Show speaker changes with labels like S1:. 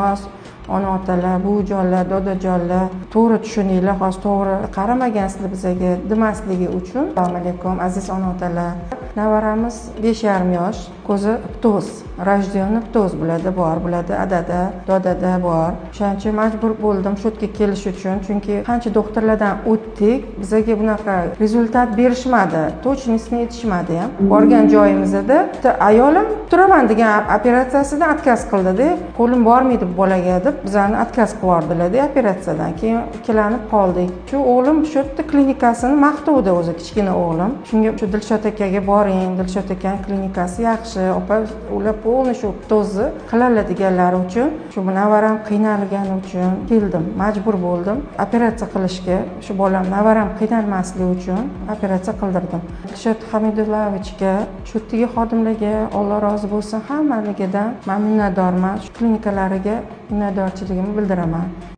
S1: iltimos ona otalar, buvijonlar, dodajonlar to'g'ri tushuninglar, hozir to'g'ri qaramagansiz bizga demasligi uchun. Assalomu alaykum aziz ona otalar. Nevaramiz 5,5 yosh, ko'zi ptoz, rojdyonni ptoz bo'ladi, adada, dodada bor. O'shaning uchun majbur bo'ldim shu yerga kelish uchun, chunki qancha doktorlardan o'tdik, bizga bunaqa rezultat berishmadi, точностьni aytishmadi ham. Borgan joyimizda ayolim turaman degan operatsiyasidan отказ qildi-da, qo'lim bormaydi bolaga deb bizani отказ qilib yubordilar-da operatsiyadan. Keyin ikkilanib qoldik. Shu o'g'lim shu yerda klinikasini maqtovdi o'zi, kichkina o'g'lim. Shunga shu Dilshod akaga boring, Dilshod akaning klinikasi yaxshi, opa ular polni shu to'zni qiladi deganlari uchun, shu navaram qiynalgani uchun keldim, majbur bo'ldim operatsiya qilishga. Shu bolam navaram qiynalmasligi uchun operatsiya qildirdim. Dilshod Hamidullayevichga, shu yerdagi xodimlarga Alloh rozi bo'lsin, hammaligidan men minnatdorman. Shu klinikalariga minnatdorchiligimni bildiraman.